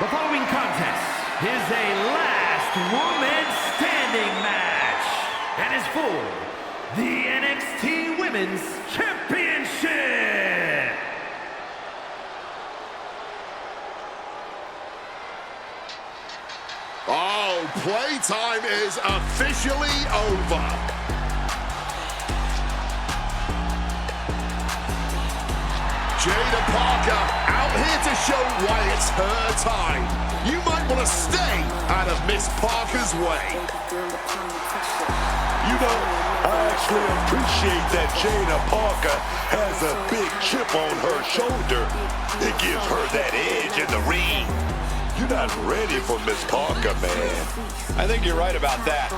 The following contest is a last woman standing match and is for the NXT Women's Championship. Oh, playtime is officially over. Jada Parker out here to show why it's her time. You might want to stay out of Miss Parker's way. You know, I actually appreciate that Jada Parker has a big chip on her shoulder. It gives her that edge in the ring. You're not ready for Miss Parker, man. I think you're right about that.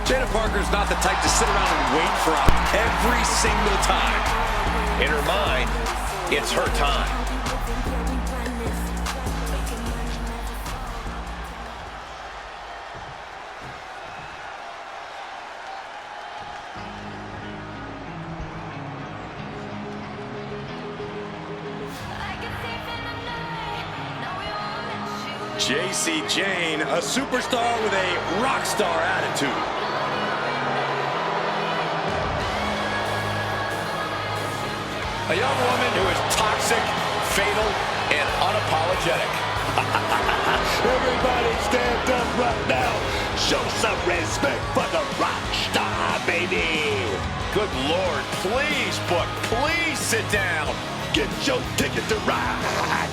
Jada Parker's not the type to sit around and wait for every single time. In her mind, it's her time. Jacy Jayne, a superstar with a rock star attitude. A young woman who is toxic, fatal, and unapologetic. Everybody stand up right now. Show some respect for the rock star, baby. Good Lord, please, Book, please sit down. Get your ticket to ride.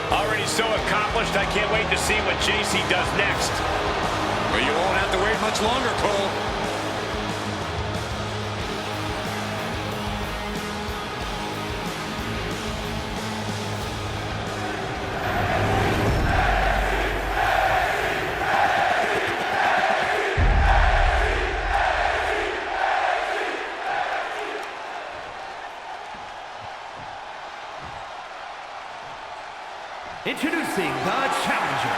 Already so accomplished, I can't wait to see what Jacy does next. Well, you won't have to wait much longer, Cole. Introducing the challenger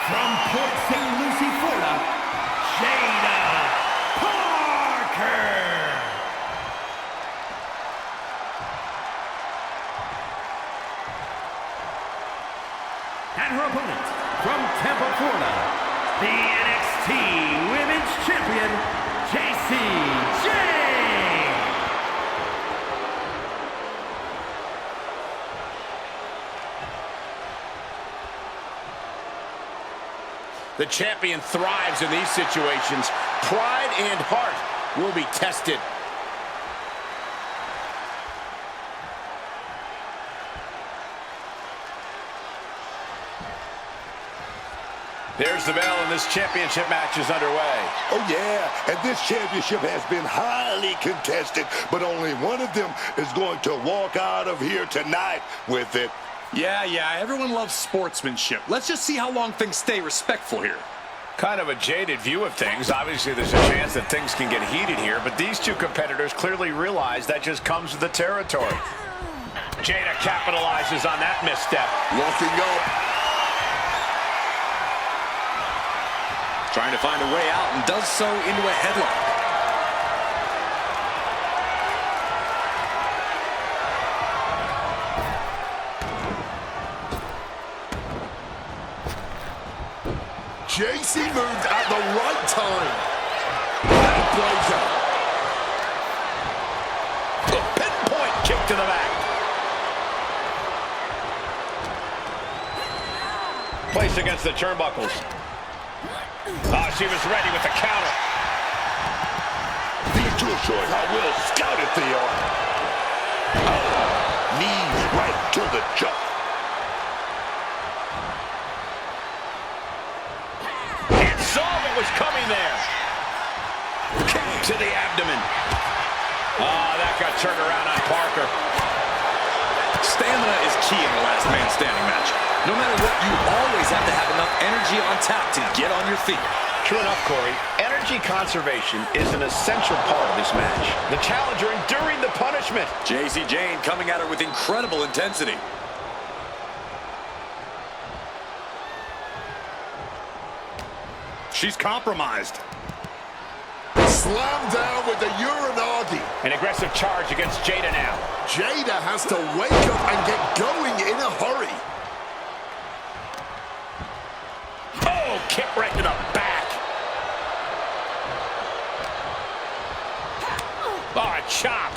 from Port St. Lucie, Florida, Jada Parker. And her opponent from Tampa, Florida, the NXT Women's Champion, Jacy Jayne. The champion thrives in these situations. Pride and heart will be tested. There's the bell, and this championship match is underway. Oh, yeah, and this championship has been highly contested, but only one of them is going to walk out of here tonight with it. Yeah, everyone loves sportsmanship. Let's just see how long things stay respectful here. Kind of a jaded view of things. Obviously, there's a chance that things can get heated here, but these two competitors clearly realize that just comes with the territory. Jada capitalizes on that misstep. Locking up. Trying to find a way out and does so into a headlock. Jacy moved at the right time. Blazer. The pinpoint kick to the back. Placed against the turnbuckles. Oh, she was ready with the counter. Still showing how well scouted they are. Oh, knees right to the jump. And saw what was coming there. Kick to the abdomen. Oh, that got turned around on Parker. Stamina is key in the last man standing match. No matter what, you always have to have enough energy on tap to get on your feet. True enough, Corey. Energy conservation is an essential part of this match. The challenger enduring the punishment. Jacy Jayne coming at her with incredible intensity. She's compromised. Slam down with the Uranagi. An aggressive charge against Jada now. Jada has to wake up and get going in a hurry. Oh, kick right to the back. Oh, a chop.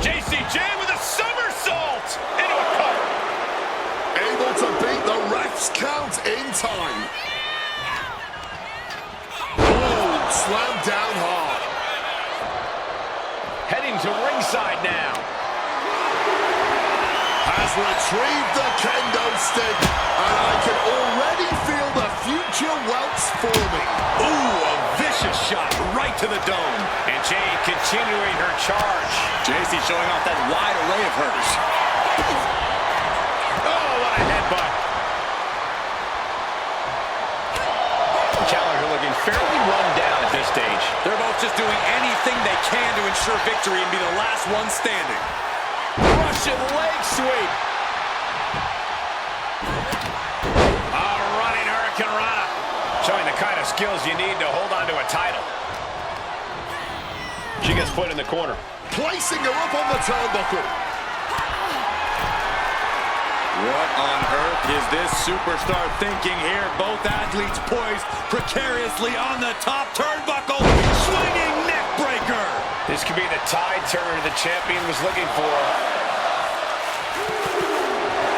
Jacy Jayne with a somersault into a cover. Able to beat the ref's count in time. Slam down hard. Heading to ringside now. Has retrieved the kendo stick, and I can already feel the future welts forming. Ooh, a vicious shot right to the dome. And Jayne continuing her charge. Jacy showing off that wide array of hers. Oh, what a headbutt. The challenger looking fairly run down at this stage. They're both just doing anything they can to ensure victory and be the last one standing. Russian leg sweep. A running Hurricane Rana. Showing the kind of skills you need to hold on to a title. She gets put in the corner. Placing her up on the turnbuckle. What on earth is this superstar thinking here? Both athletes poised precariously on the top turnbuckle. Swinging neck breaker. This could be the tide turner the champion was looking for.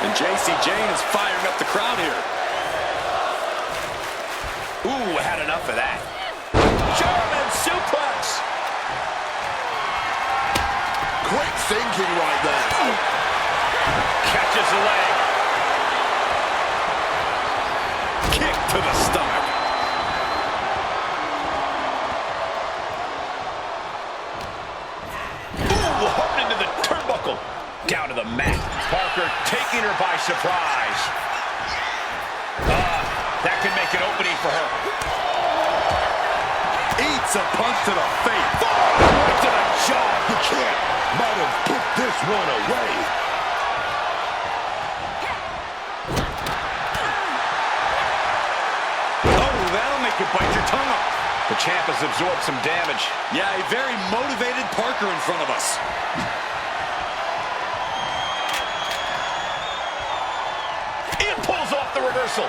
And Jacy Jayne is firing up the crowd here. Ooh, had enough of that. German suplex. Quick thinking right there. Catches the leg. Kick to the stomach. Ooh, hooked into the turnbuckle. Down to the mat. Parker taking her by surprise. That could make an opening for her. Eats a punch to the face. Right to the jaw. The champ might have put this one away. That'll make you bite your tongue off. The champ has absorbed some damage. Yeah, a very motivated Parker in front of us. It pulls off the reversal.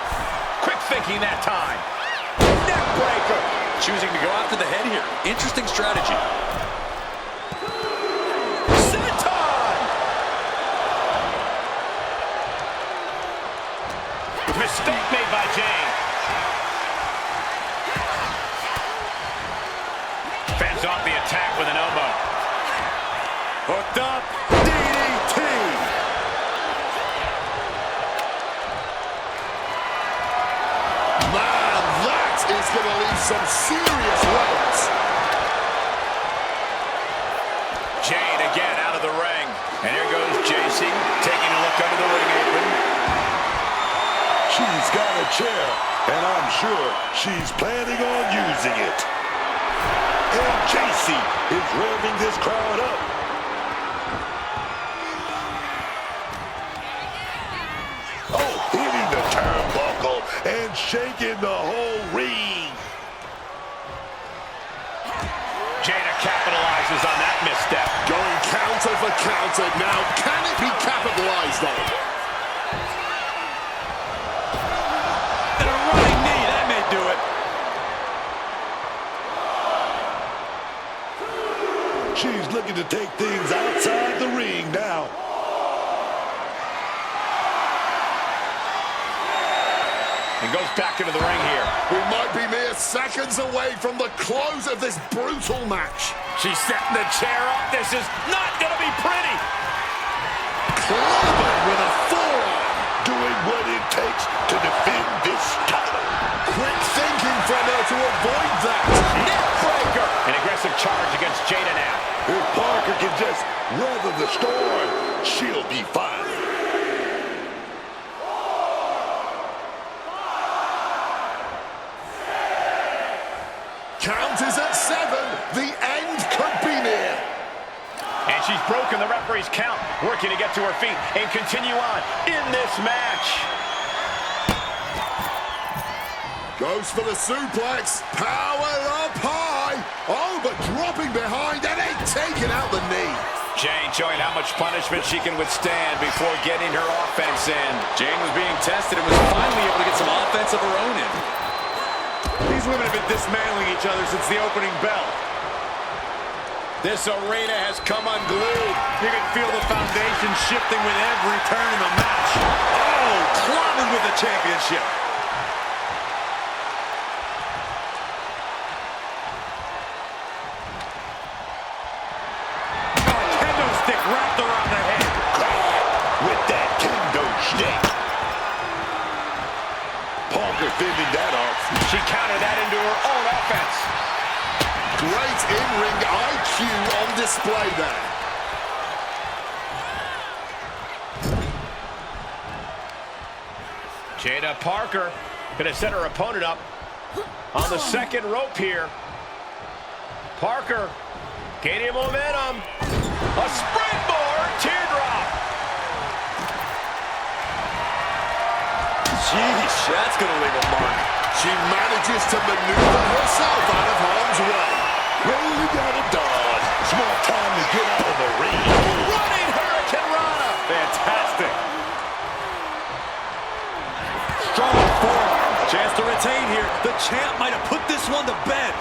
Quick thinking that time. Neck breaker. Choosing to go after the head here. Interesting strategy. Senton! Mistake made by Jayne. Fends off the attack with an elbow. Hooked up. DDT. Man, that is going to leave some serious welts. Jayne again out of the ring. And here goes Jacy taking a look under the ring apron. She's got a chair, and I'm sure she's planning on using it. And Jacy is revving this crowd up. Oh, hitting the turnbuckle and shaking the whole ring. Jada capitalizes on that misstep. Going counter for counter. Now, can it be capitalized on? And a running knee. That may do it. She's looking to take things outside the ring now. And goes back into the ring here. We might be mere seconds away from the close of this brutal match. She's setting the chair up. This is not going to be pretty. Clobbered with a forearm. Doing what it takes to defend this title. Quick thinking from her to avoid that. Neckbreaker. An aggressive charge against Jada now. If Parker can just weather the storm, she'll be fine. Count is at 7. The end could be near. And she's broken the referee's count, working to get to her feet and continue on in this match. Goes for the suplex. Power up high. Oh, but dropping behind and ain't taking out the knee. Jayne showing how much punishment she can withstand before getting her offense in. Jayne was being tested and was finally able to get some offense of her own in. These women have been dismantling each other since the opening bell. This arena has come unglued. You can feel the foundation shifting with every turn in the match. Oh, clobbered with the championship. Kendo stick wrapped around the head. With that kendo stick. Parker fending that off. She countered that into her own offense. Great in-ring IQ on display there. Jada Parker going to set her opponent up on the second rope here. Parker gaining momentum. A springboard teardrop. Jeez, that's going to leave a mark. She manages to maneuver herself out of harm's way. Well, you got it, Dawn. Small time to get out of the ring. Running Hurricane Rana. Fantastic. Strong forearm. Chance to retain here. The champ might have put this one to bed.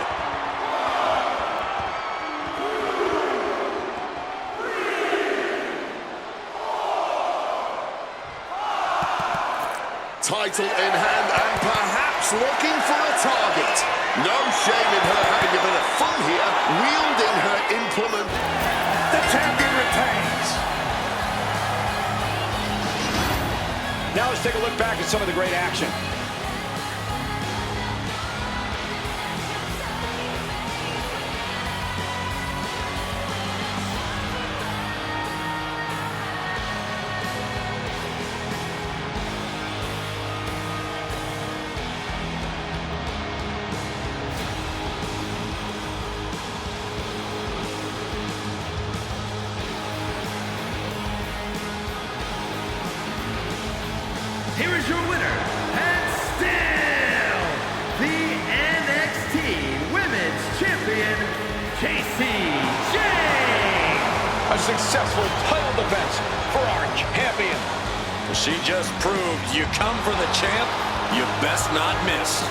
Title in hand and perhaps looking for a target. No shame in her having a bit of fun here, wielding her implement. The champion retains. Now let's take a look back at some of the great action. Here is your winner, and still the NXT Women's Champion, Jacy Jayne. A successful title defense for our champion. She just proved you come for the champ, you best not miss.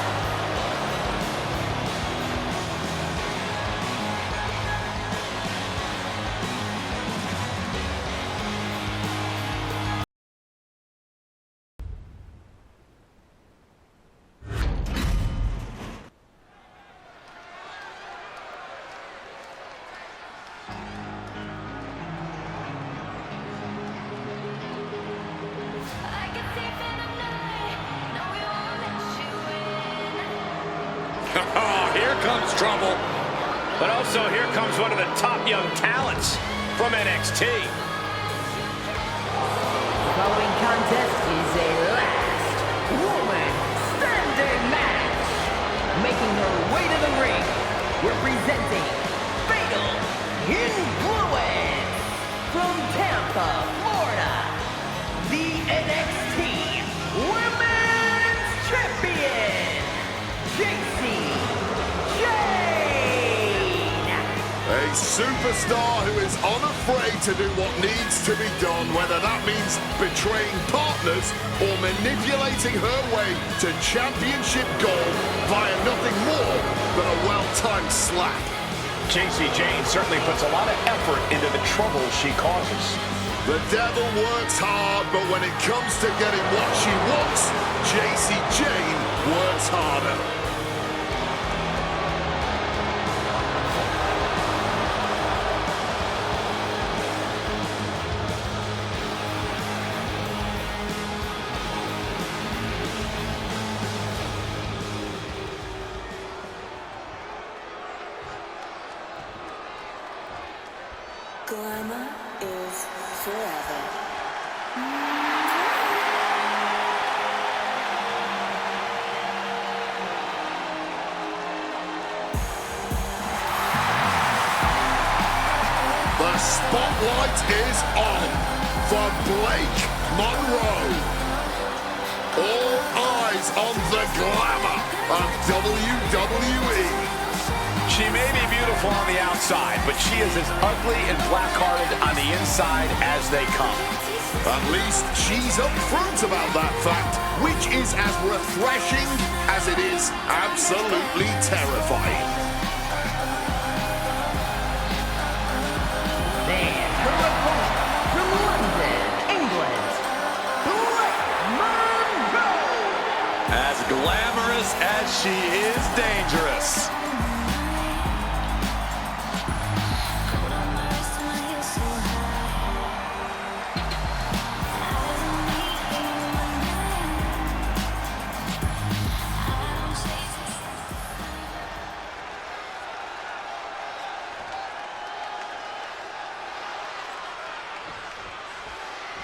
Oh, here comes trouble. But also here comes one of the top young talents from NXT. Following contest is a last woman standing match. Making her way to the ring, representing Fatal Influence from Tampa, Florida, the NXT Women's Champion, Jacy Jayne. A superstar who is unafraid to do what needs to be done, whether that means betraying partners or manipulating her way to championship gold via nothing more than a well-timed slap. Jacy Jayne certainly puts a lot of effort into the trouble she causes. The devil works hard, but when it comes to getting what she wants, Jacy Jayne works harder. Glamour is forever. The spotlight is on for Blake Monroe. All eyes on the glamour of WWE. She may be beautiful on the outside, but she is as ugly and black-hearted on the inside as they come. At least she's upfront about that fact, which is as refreshing as it is absolutely terrifying. And her opponent from London, England, Blake Monroe. As glamorous as she is dangerous.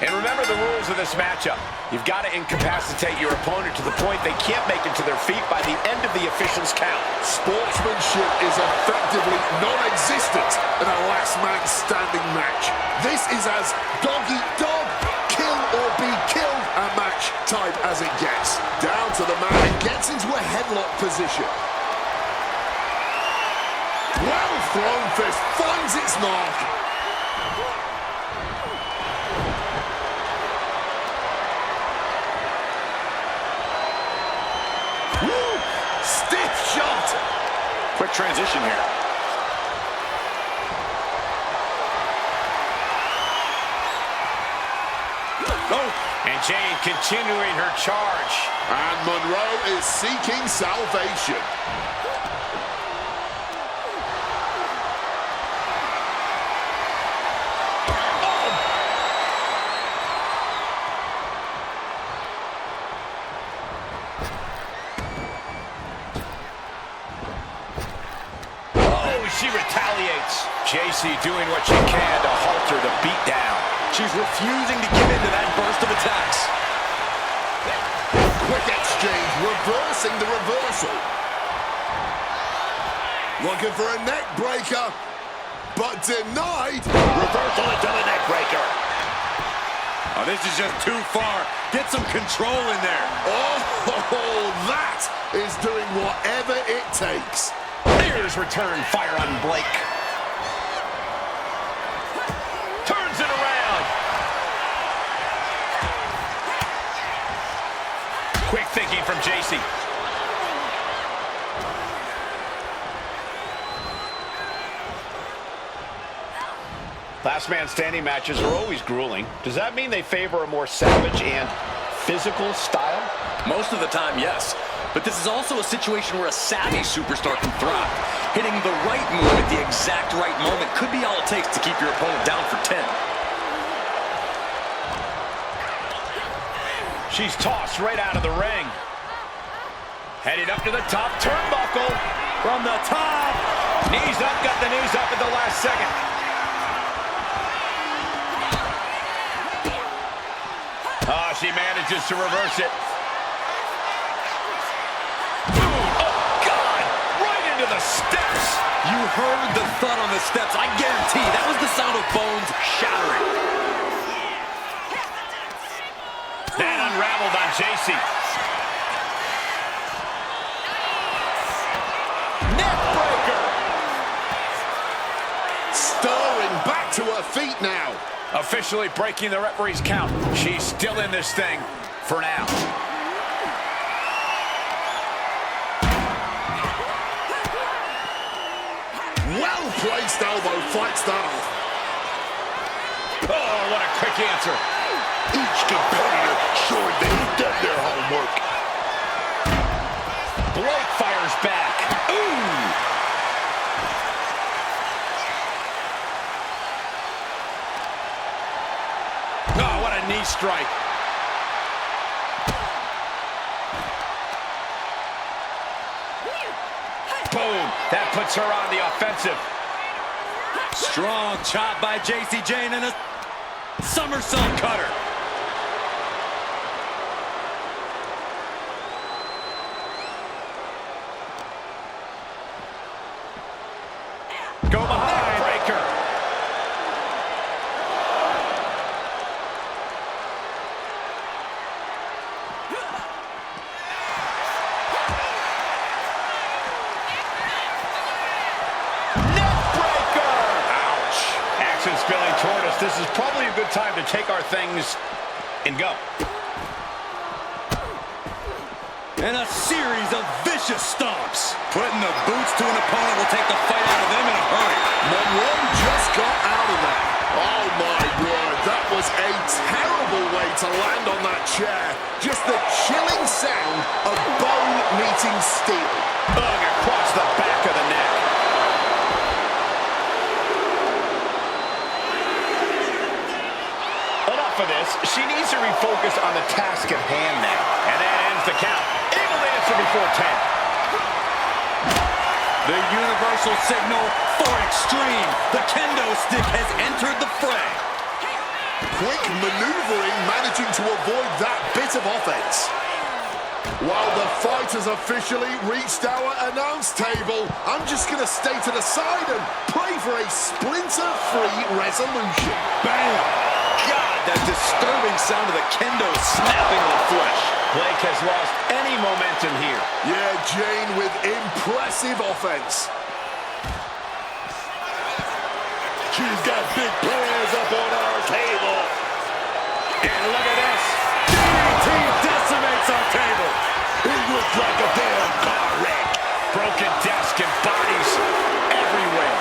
And remember the rules of this matchup. You've got to incapacitate your opponent to the point they can't make it to their feet by the end of the official's count. Sportsmanship is effectively non-existent in a last man standing match. This is as dog-eat-dog, kill or be killed a match type as it gets. Down to the man and gets into a headlock position. Well thrown fist finds its mark. Stiff shot. Quick transition here. Oh, and Jayne continuing her charge. And Monroe is seeking salvation. She retaliates. Jacy doing what she can to halt her to beat down. She's refusing to give in to that burst of attacks. Quick exchange, reversing the reversal. Looking for a neck breaker, but denied. Reversal into the neck breaker. Oh, this is just too far. Get some control in there. Oh, that is doing whatever it takes. Here's return fire on Blake. Turns it around. Quick thinking from Jacy. Last man standing matches are always grueling. Does that mean they favor a more savage and physical style? Most of the time, yes. But this is also a situation where a savvy superstar can thrive. Hitting the right move at the exact right moment could be all it takes to keep your opponent down for 10. She's tossed right out of the ring. Headed up to the top turnbuckle. From the top. Knees up, got the knees up at the last second. Oh, she manages to reverse it. To the steps. You heard the thud on the steps. I guarantee that was the sound of bones shattering. That unraveled on Jacy. Neck breaker. Stirring back to her feet now. Officially breaking the referee's count. She's still in this thing for now. Well-placed elbow fights that off. Oh, what a quick answer. Each competitor showing they've done their homework. Blake fires back. Ooh. Oh, what a knee strike. Boom. That puts her on the offensive. Strong chop by Jacy Jayne and a somersault cutter. Go behind. Breaker. Action spilling toward us. This is probably a good time to take our things and go. And a series of vicious stomps. Putting the boots to an opponent will take the fight out of them in a hurry. Monroe just got out of that. Oh my word, that was a terrible way to land on that chair. Just the chilling sound of bone meeting steel. Ugh, across the back of the neck. Enough of this. She needs to refocus on the task at hand now. And that ends the count. Able to answer before 10. The universal signal for extreme. The kendo stick has entered the fray. Quick maneuvering, managing to avoid that bit of offense. While the fight has officially reached our announce table, I'm just going to stay to the side and pray for a splinter-free resolution. Bam! God, that disturbing sound of the kendo snapping the flesh. Blake has lost any momentum here. Yeah, Jayne with impressive offense. She's got big plans up on our table. And look at this. DDT decimates our table. It looks like a damn car wreck. Broken desk and bodies everywhere.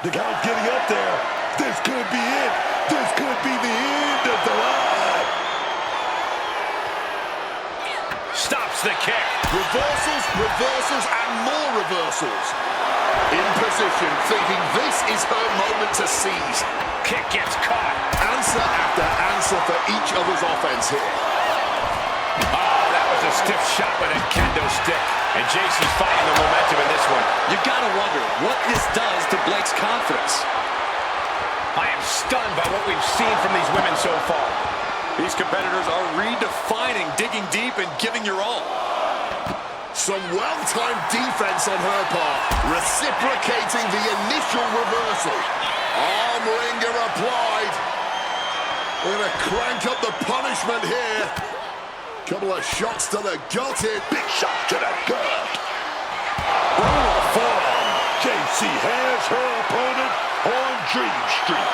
The guy's getting up there. This could be it. This could be the end of the line. Stops the kick. Reversals, reversals, and more reversals. In position, thinking this is her moment to seize. Kick gets caught. Answer after answer for each other's offense here. Oh, that was a stiff shot with a kendo stick. And Jacy's fighting the momentum in this one. You gotta wonder what this does to Blake's confidence. I am stunned by what we've seen from these women so far. These competitors are redefining digging deep and giving your all. Some well-timed defense on her part, reciprocating the initial reversal. Arm wringer applied. We're going to crank up the punishment here. Couple of shots to the gut here. Big shot to the gut. Brutal forearm. Jacy has her opponent on Dream Street.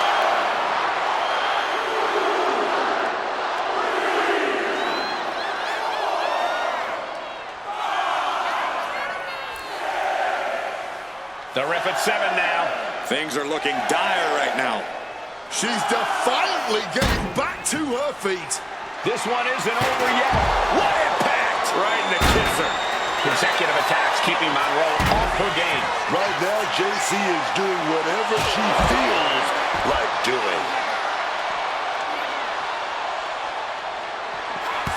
The ref at 7 now. Things are looking dire right now. She's defiantly getting back to her feet. This one isn't over yet. What impact! Right in the kisser. Consecutive attacks keeping Monroe off her game. Right now, Jacy is doing whatever she feels like doing.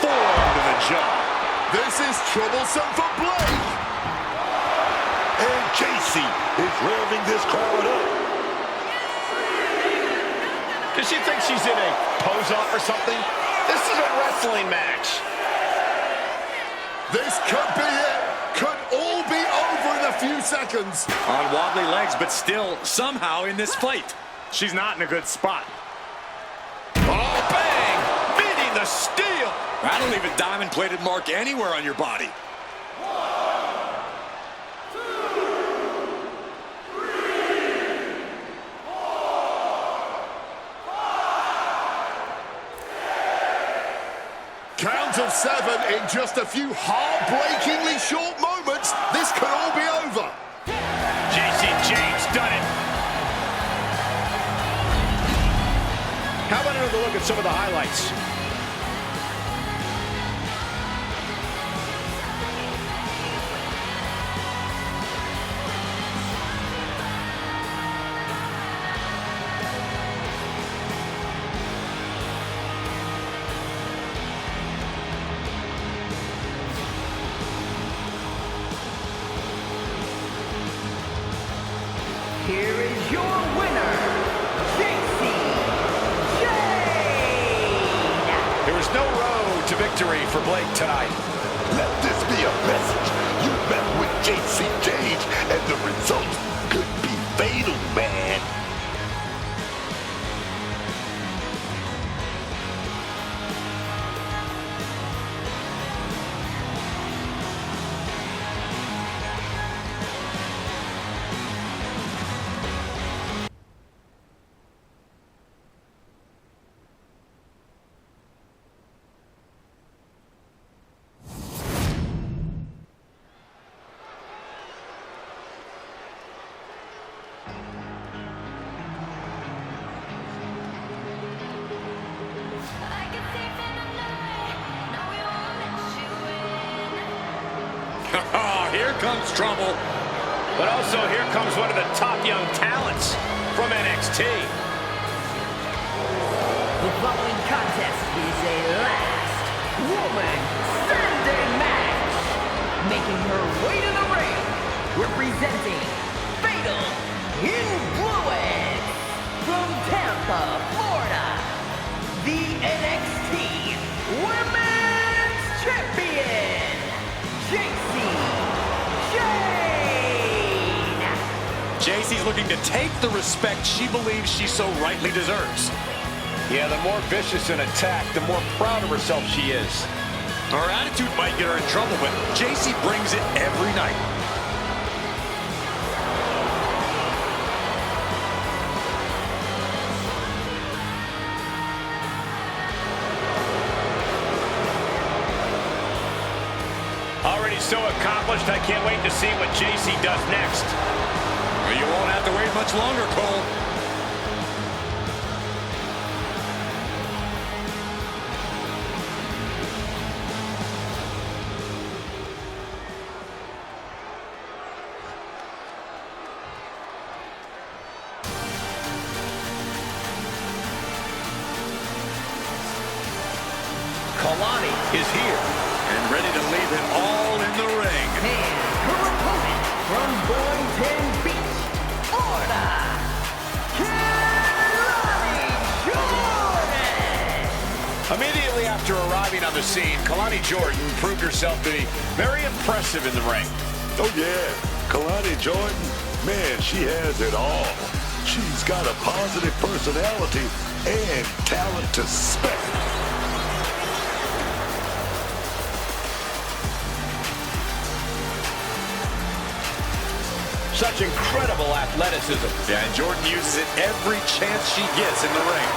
Forearm to the jaw. This is troublesome for Blake. And Jacy is revving this crowd up. Does she think she's in a pose-off or something? This is a wrestling match. This could be it. Could all be over in a few seconds. On wobbly legs, but still somehow in this fight. She's not in a good spot. Oh, bang! Beating the steel. I don't leave a diamond-plated mark anywhere on your body. Count of 7 in just a few heartbreakingly short moments. moments, this could all be over. Jacy Jayne's done it. How about another look at some of the highlights? Here is your winner, Jacy Jayne. There was no road to victory for Blake tonight. Let this be a message. You met with Jacy Jayne, and the results could be fatal, man. Oh, here comes trouble. But also here comes one of the top young talents from NXT. The following contest is a last woman standing match. Making her way to the ring, representing Fatal Influence from Tampa, Florida, the NXT Women's Champion, Jacy Jayne. Jacy's looking to take the respect she believes she so rightly deserves. Yeah, the more vicious an attack, the more proud of herself she is. Her attitude might get her in trouble, but Jacy brings it every night. Already so accomplished, I can't wait to see what Jacy does next. Well, you won't have to wait much longer, Cole. Kalani is here. And ready to leave it all in the ring. And her opponent from Boynton Beach, Florida, Kalani Jordan. Immediately after arriving on the scene, Kalani Jordan proved herself to be very impressive in the ring. Oh, yeah. Kalani Jordan, man, she has it all. She's got a positive personality and talent to spare. Such incredible athleticism. Yeah, and Jordan uses it every chance she gets in the ring.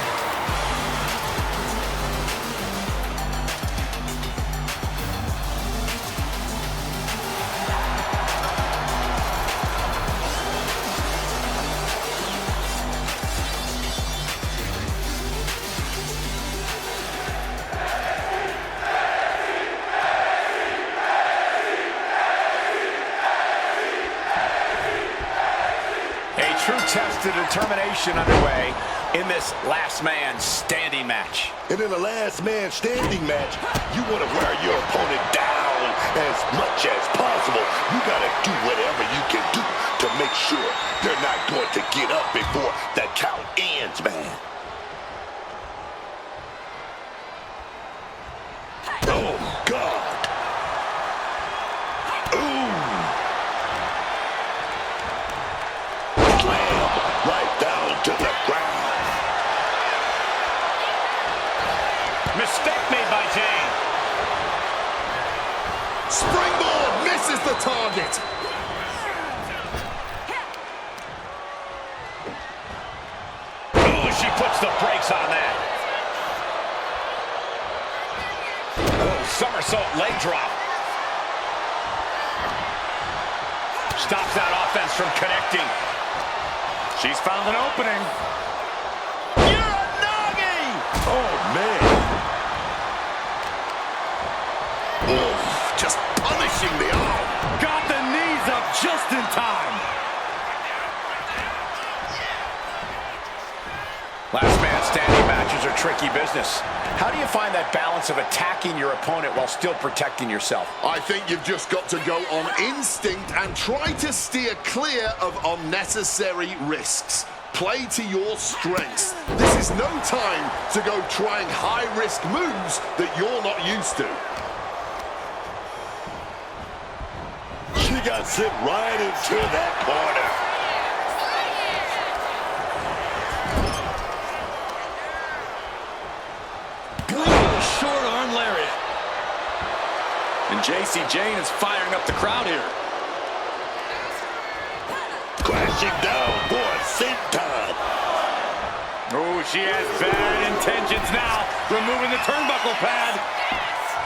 True test of determination underway in this last man standing match. And in a last man standing match, you want to wear your opponent down as much as possible. You got to do whatever you can do to make sure they're not going to get up before the count ends, man. Oh, God. Ooh. Slam right down to the ground. Mistake made by Jayne. Springboard misses the target. Ooh, she puts the brakes on that. Oh, somersault leg drop. Stops that offense from connecting. She's found an opening. Uranagi! Oh, man. Oof, just punishing the arm. Got the knees up just in time. Last man standing matches are tricky business. How do you find that balance of attacking your opponent while still protecting yourself? I think you've just got to go on instinct and try to steer clear of unnecessary risks. Play to your strengths. This is no time to go trying high-risk moves that you're not used to. She got sent right into that corner. Brutal short arm lariat. And Jacy Jayne is firing up the crowd here. Crashing down, boy, senton. Oh, she has bad intentions now. Removing the turnbuckle pad.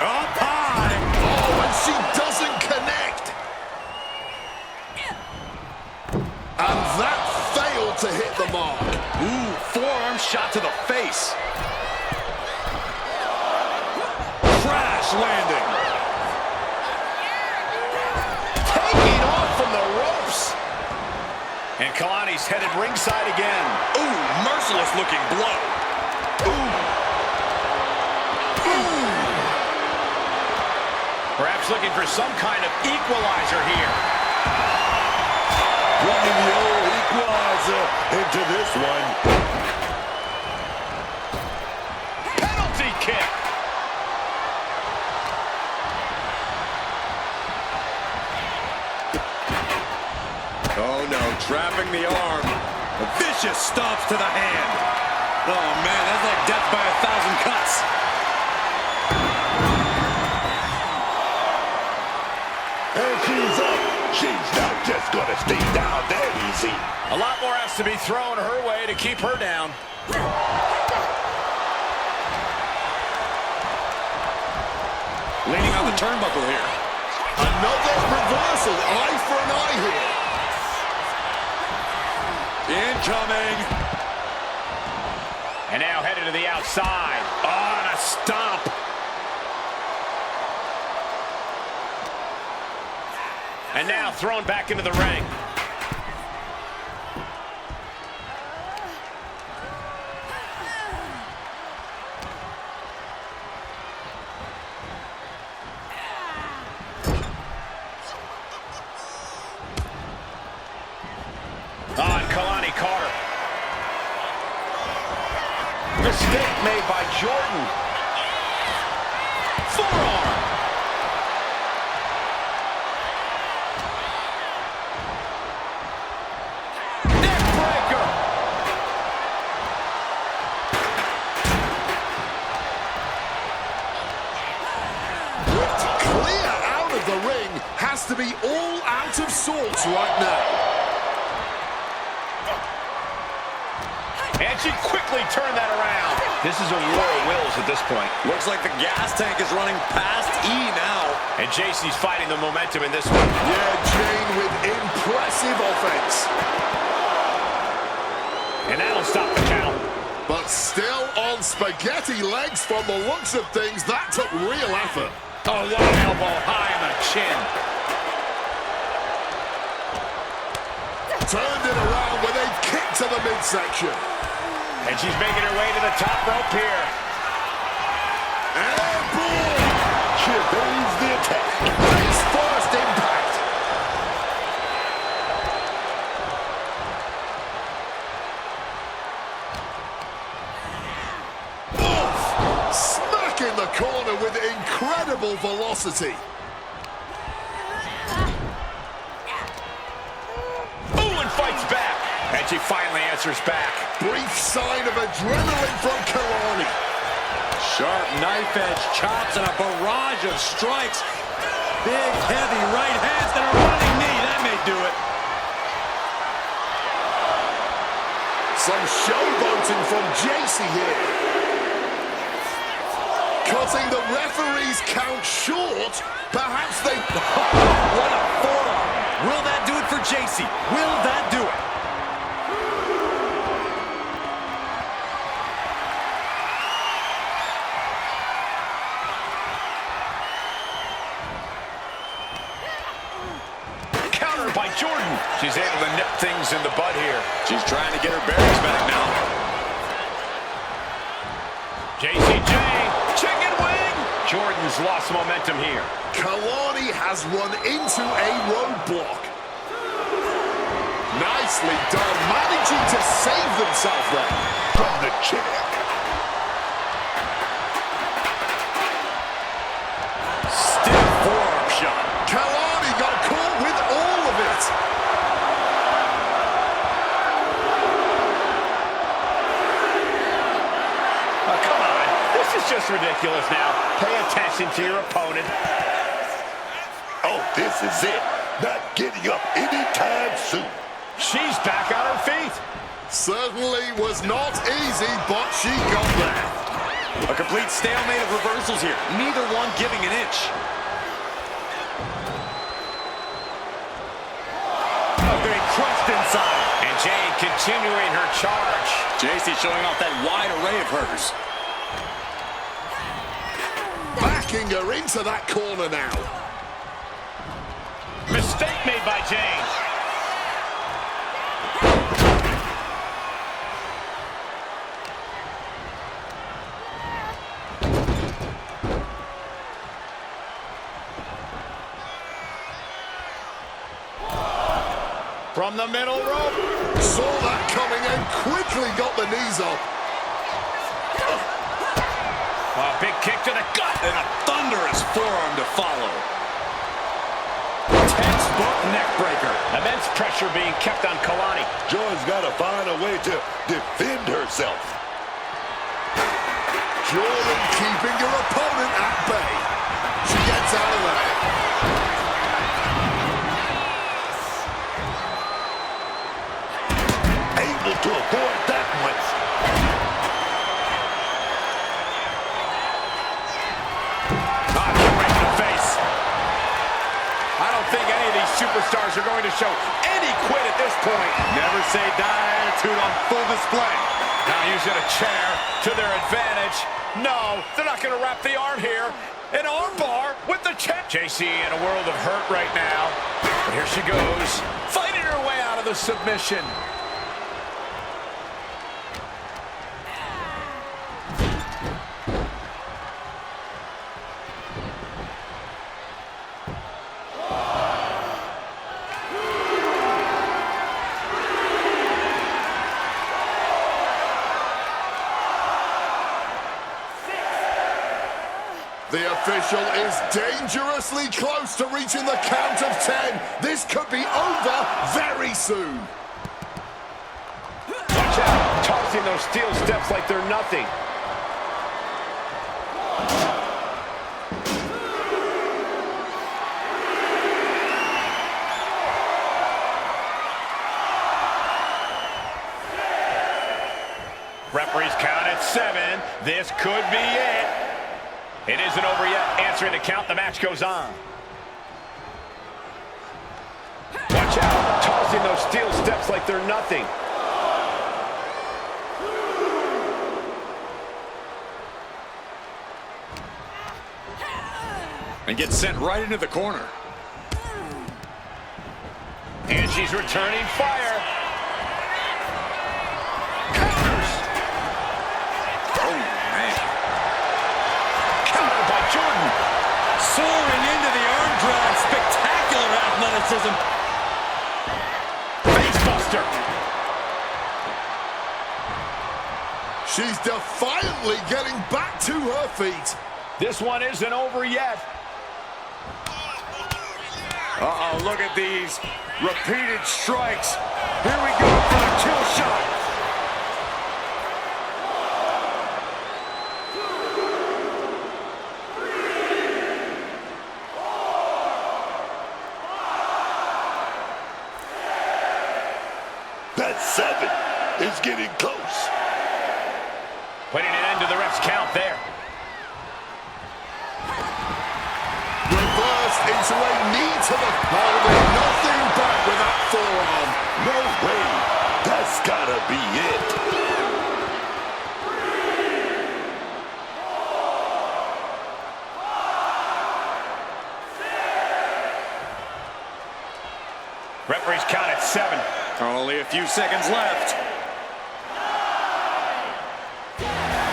Up high. Oh, and she doesn't connect. And that failed to hit the mark. Ooh, forearm shot to the face. Crash landing. Taking off from the ropes. And Kalani's headed ringside again. Ooh, merciless looking blow. Perhaps looking for some kind of equalizer here. Running the old equalizer into this one. Penalty kick. Oh no, trapping the arm. A vicious stomps to the hand. Oh man, that's like death by 1,000 cuts. And she's up. She's not just gonna stay down that easy. A lot more has to be thrown her way to keep her down. Leaning on the turnbuckle here. Another reversal. Eye for an eye here. Incoming. And now headed to the outside. On a stomp. And now thrown back into the ring. On Kalani Carter. Mistake made by Jordan. Forearm. Neckbreaker. To clear out of the ring has to be all out of sorts right now. And she quickly turned that around. This is a war of wills at this point. Looks like the gas tank is running past E now. And Jacy's fighting the momentum in this one. Yeah, Jayne with impressive offense. And that'll stop the count. But still on spaghetti legs from the looks of things. That took real effort. Oh, one elbow high on the chin. Turned it around with a kick to the midsection. And she's making her way to the top rope here. And boom! She evades the attack. Face first impact. Oof! Smack in the corner with incredible velocity. Ooh, and fights back. And she finally answers back. Brief sign of adrenaline from Kalani. Sharp knife edge chops and a barrage of strikes. Big, heavy right hands and a running knee. That may do it. Some showboating from Jacy here. Cutting the referee's count short. Perhaps they... What a forearm. Will that do it for Jacy? Will that do it? By Jordan. She's able to nip things in the bud here. She's trying to get her bearings back now. Jacy Jayne, chicken wing. Jordan's lost momentum here. Kalani has run into a roadblock. Nicely done, managing to save themselves there. From the chick. Stiff forearm shot. Kalani got caught with all of it. Oh, come on. This is just ridiculous now. Pay attention to your opponent. Oh, this is it. Not getting up anytime soon. She's back on her feet. Certainly was not easy, but she got there. A complete stalemate of reversals here. Neither one giving an inch. Getting crushed inside. And Jayne continuing her charge. Jacy showing off that wide array of hers. Backing her into that corner now. Mistake made by Jayne. From the middle rope. Saw that coming and quickly got the knees up. A big kick to the gut. And a thunderous forearm to follow. Textbook neck breaker. Immense pressure being kept on Kalani. Joy's got to find a way to defend herself. Jordan keeping her opponent at bay. She gets out of there. Able to avoid that one. Right in the face. I don't think any of these superstars are going to show any quit at this point. Never say die attitude on full display. Now using a chair to their advantage. No, they're not going to wrap the arm here. An arm bar with the chair. Jacy in a world of hurt right now. But here she goes, fighting her way out of the submission. The official is dangerously close to reaching the count of 10. This could be over very soon. Watch out, tossing those steel steps like they're nothing. Referee's count at 7. This could be it. It isn't over yet. Answering the count, the match goes on. Watch out, tossing those steel steps like they're nothing. And gets sent right into the corner. And she's returning fire. Jordan soaring into the arm drag. Spectacular athleticism. Facebuster. She's defiantly getting back to her feet. This one isn't over yet. Uh-oh, look at these repeated strikes. Here we go for a kill shot. That 7 is getting close. Putting an end to the ref's count there. Reversed into a knee to the... Holding nothing forearm. No way. That's gotta be it. Referee's count at 7. Only a few seconds left.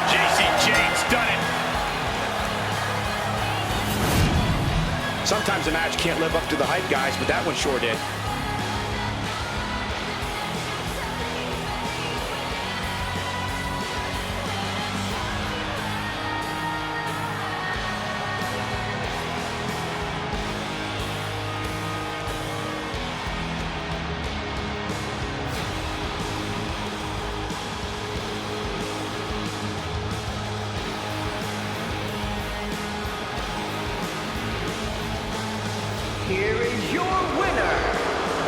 Jacy Jayne's done it. Sometimes a match can't live up to the hype, guys, but that one sure did. Here is your winner,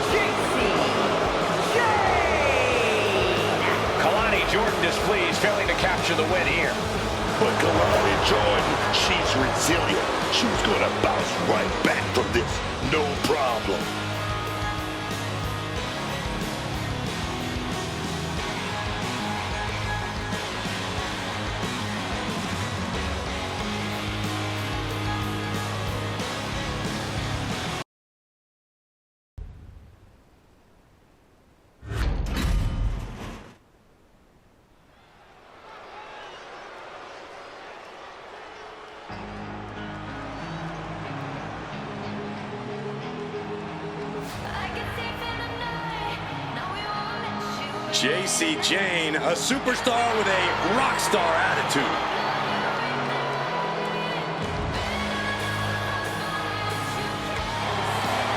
Jacy Jayne! Kalani Jordan displeased, failing to capture the win here. But Kalani Jordan, she's resilient. She's gonna bounce right back from this. No problem. Jacy Jayne, a superstar with a rock star attitude.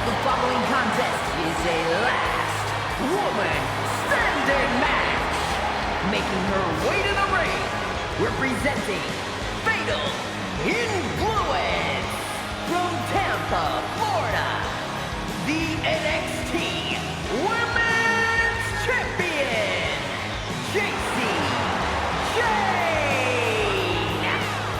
The following contest is a last woman standing match. Making her way to the ring, representing Fatal Influence from Tampa, Florida, the NXT Women's Champion, Jacy Jayne.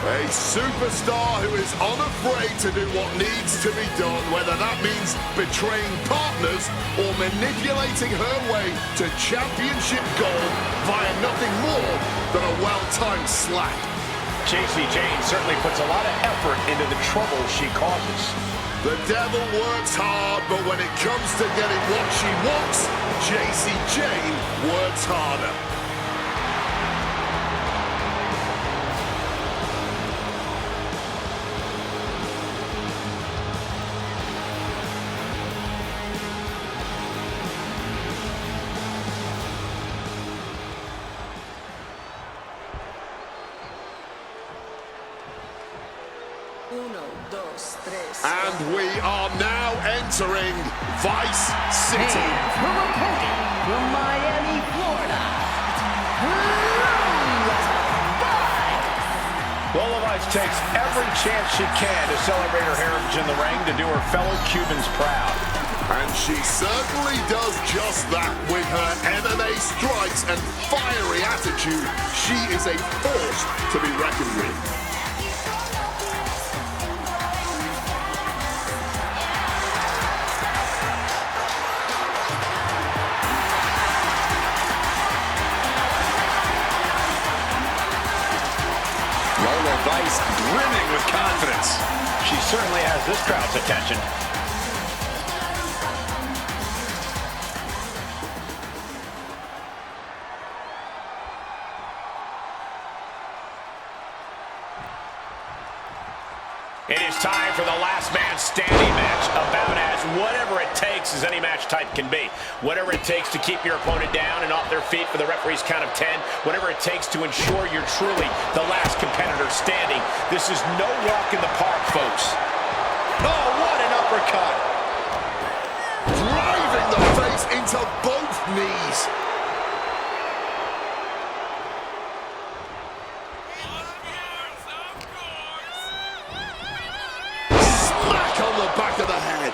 A superstar who is unafraid to do what needs to be done, whether that means betraying partners or manipulating her way to championship gold via nothing more than a well-timed slap. Jacy Jayne certainly puts a lot of effort into the trouble she causes. The devil works hard, but when it comes to getting what she wants, Jacy Jayne works harder. And we are now entering Vice City. And her opponent from Miami, Florida, Lola Vice takes every chance she can to celebrate her heritage in the ring to do her fellow Cubans proud. And she certainly does just that with her MMA strikes and fiery attitude. She is a force to be reckoned with. Vice brimming with confidence. She certainly has this crowd's attention. It is time for the last man standing match, about as whatever it takes as any match type can be. Whatever it takes to keep your opponent down and off their feet for the referee's count of 10. Whatever it takes to ensure you're truly the last competitor standing. This is no walk in the park, folks. Oh, what an uppercut! Driving the face into both knees. Back of the head.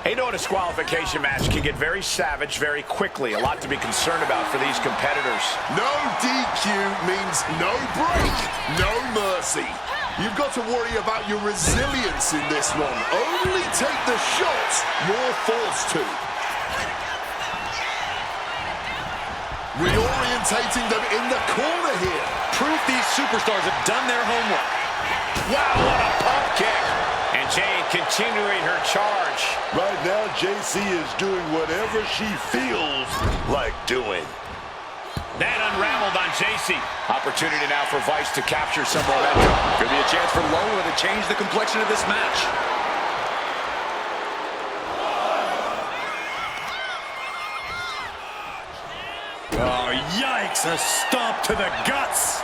You know, a disqualification match can get very savage very quickly. A lot to be concerned about for these competitors. No DQ means no break, no mercy. You've got to worry about your resilience in this one. Only take the shots you're forced to. Reorientating them in the corner here. Proof these superstars have done their homework. Wow, what a pump kick. And Jayne continuing her charge. Right now, Jacy is doing whatever she feels like doing. That unraveled on Jacy. Opportunity now for Vice to capture some momentum. Could be a chance for Lola to change the complexion of this match. Oh, yikes! A stomp to the guts.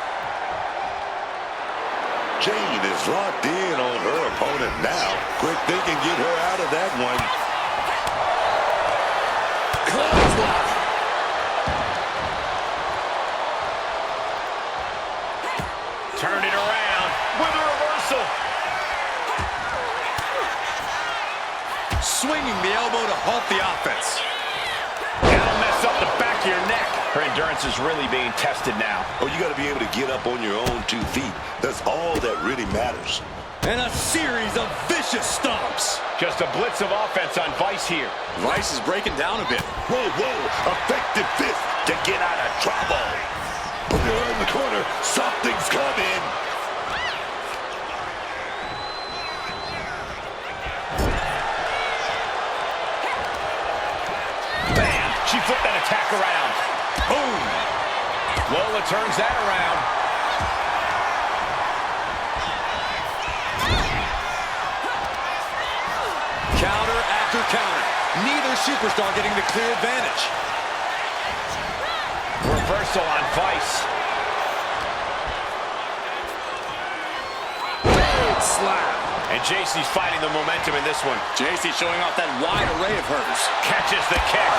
Jayne is locked in on her opponent now. Quick thinking, get her out of that one. Clothesline. Turn it around with a reversal. Swinging the elbow to halt the offense. That'll mess up the back of your neck. Her endurance is really being tested now. Oh, you got to be able to get up on your own 2 feet. That's all that really matters. And a series of vicious stomps. Just a blitz of offense on Vice here. Vice is breaking down a bit. Whoa, whoa, effective fist to get out of trouble. When you're in the corner, something's coming. Bam! She flipped that attack around. Boom! Lola turns that around. Counter after counter. Neither superstar getting the clear advantage. Reversal on Vice. Big slap. And Jacy's fighting the momentum in this one. Jacy showing off that wide array of hers. Catches the kick.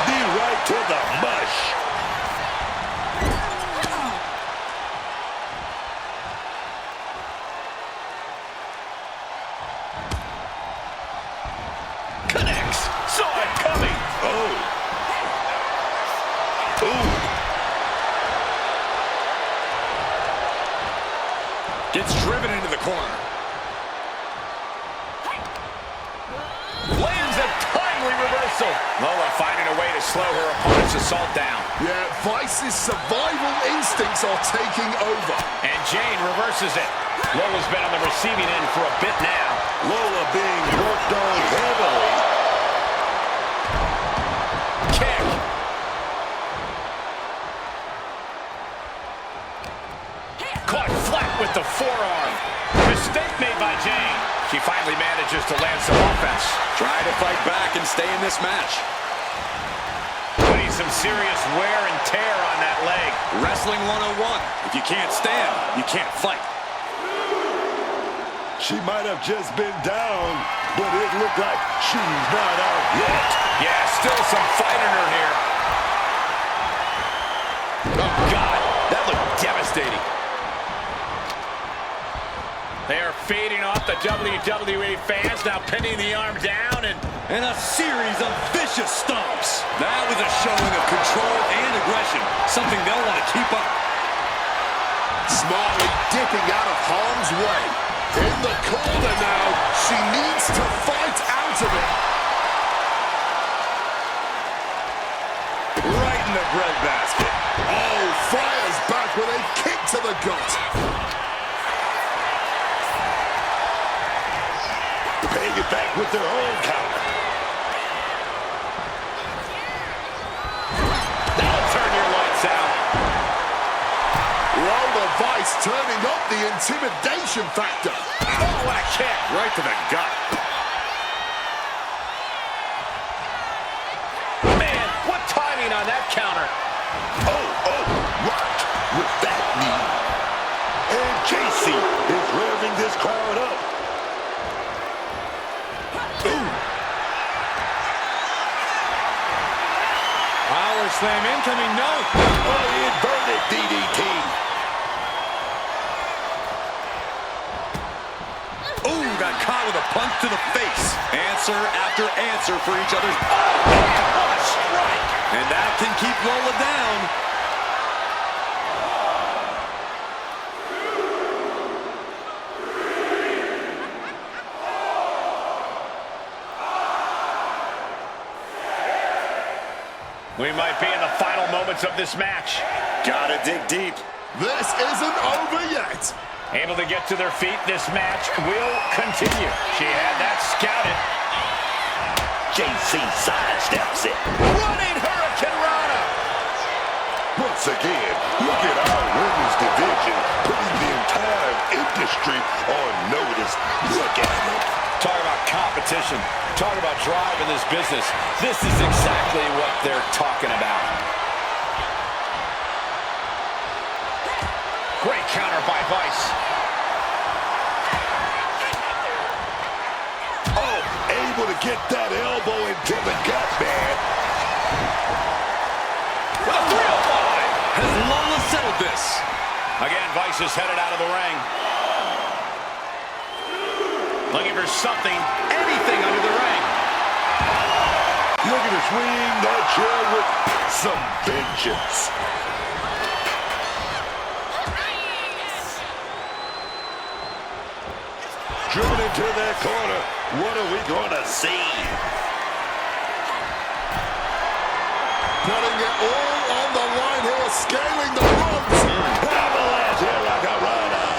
Knee right to the mush. Connects. Saw it coming. Oh. Ooh. Gets driven into the corner. Lands a timely reversal. Lola finding a way to slow her opponent's assault down. Yeah, Vice's survival instincts are taking over. And Jayne reverses it. Lola's been on the receiving end for a bit now. Lola being worked on heavily. Kick. Caught flat with the forearm. Mistake made by Jayne. She finally manages to land some offense. Try to fight back and stay in this match. Putting some serious wear and tear on that leg. Wrestling 101. If you can't stand, you can't fight. She might have just been down, but it looked like she's not out yet. Yeah, still some fight in her here. Oh, God. That looked devastating. They are fading off the WWE fans, now pinning the arm down And a series of vicious stomps. That was a showing of control and aggression, something they'll want to keep up. Smartly dipping out of harm's way. In the corner now. She needs to fight out of it. Right in the breadbasket. Oh, fires back with a kick to the gut. Paying it back with their own counter. that'll turn your lights out. Lola Vice turning up the intimidation factor. Oh, what a kick. Right to the gut. Man, what timing on that counter. Oh, rocked with that knee. And Jacy is revving this crowd up. Ooh. Power slam incoming, no. Oh, inverted DDT. Ooh, got caught with a punch to the face. Answer after answer for each other's. Oh, man, what a strike. And that can keep Lola down. We might be in the final moments of this match. Gotta dig deep. This isn't over yet. Able to get to their feet, this match will continue. She had that scouted. JC sidesteps it. Running Hurricane Rana. Once again, look at our women's division putting the entire industry on notice. Look at it. Talk about competition. Talk about drive in this business. This is exactly what they're talking about. Great counter by Vice. Oh, able to get that elbow into the gut, man. With a 305. Has Lola settled this? Again, Vice is headed out of the ring. Looking for something, anything under the ring. Look at her swing that chair with some vengeance. Driven into that corner. What are we going to see? Putting it all on the line here, scaling the ropes. Avalanche here like a runner.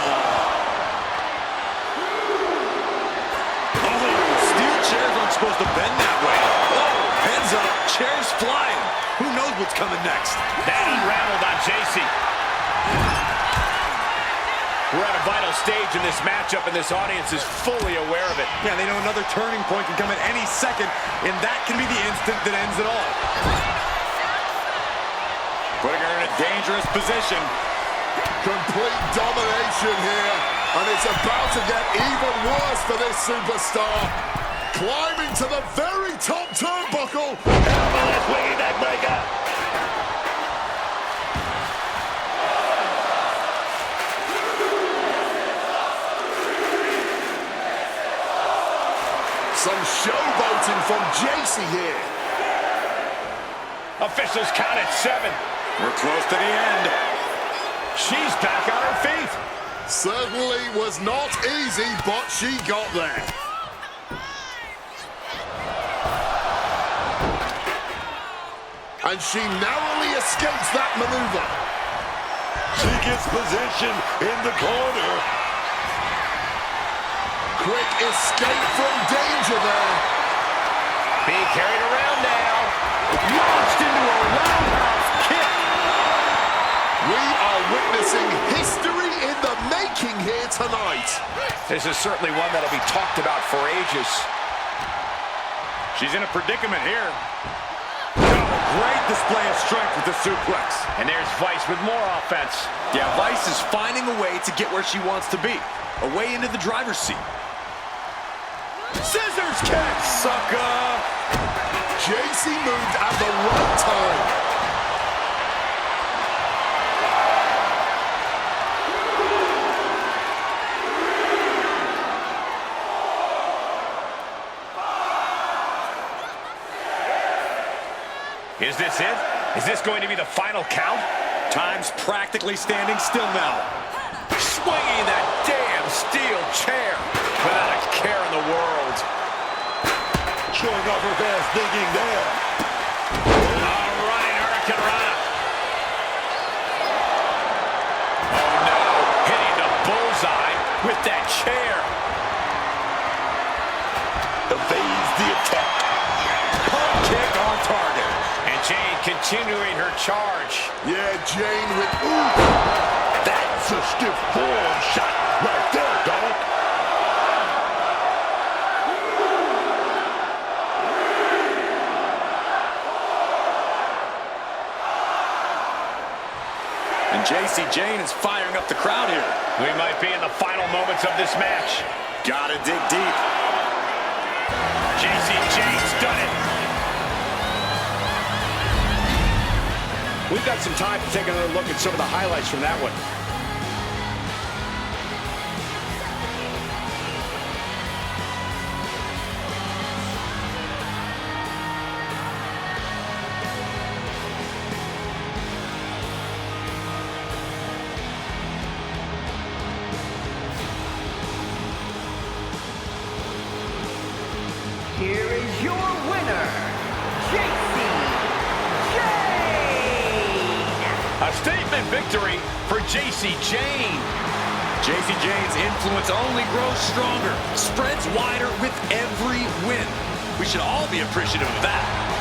Steel chairs aren't supposed to bend that way. Oh, heads up, chairs flying. Who knows what's coming next? That unraveled on Jacy. We're at a vital stage in this matchup, and this audience is fully aware of it. Yeah, they know another turning point can come at any second, and that can be the instant that ends it all. Putting her in a dangerous position. Complete domination here, and it's about to get even worse for this superstar. Climbing to the very top turnbuckle. Avalanche way back breaker. Some showboating from Jacy here. Officials count at 7. We're close to the end. She's back on her feet. Certainly was not easy, but she got there. And she narrowly escapes that maneuver. She gets position in the corner. Quick escape from danger there. Being carried around now. Launched into a roundhouse kick. We are witnessing history in the making here tonight. This is certainly one that'll be talked about for ages. She's in a predicament here. Great display of strength with the suplex. And there's Vice with more offense. Yeah, Vice is finding a way to get where she wants to be. A way into the driver's seat. Scissors kick! Sucker! Jacy moved at the right time. Is this it? Is this going to be the final count? Time's practically standing still now. Swinging that damn steel chair without a care in the world. Showing off her fast thinking there. Running Hurricane Rana. Oh no, hitting the bullseye with that chair. Evades the attack. Pump kick on target. And Jayne continuing her charge. Yeah, Jayne with ooh. That's a stiff form shot right there, dog. And Jacy Jayne is firing up the crowd here. We might be in the final moments of this match. Gotta dig deep. Jacy Jayne's done it. We've got some time to take another look at some of the highlights from that one. Here is your winner, Jacy Jayne. statement victory for Jacy Jayne. Jacy Jayne's influence only grows stronger, spreads wider with every win. We should all be appreciative of that.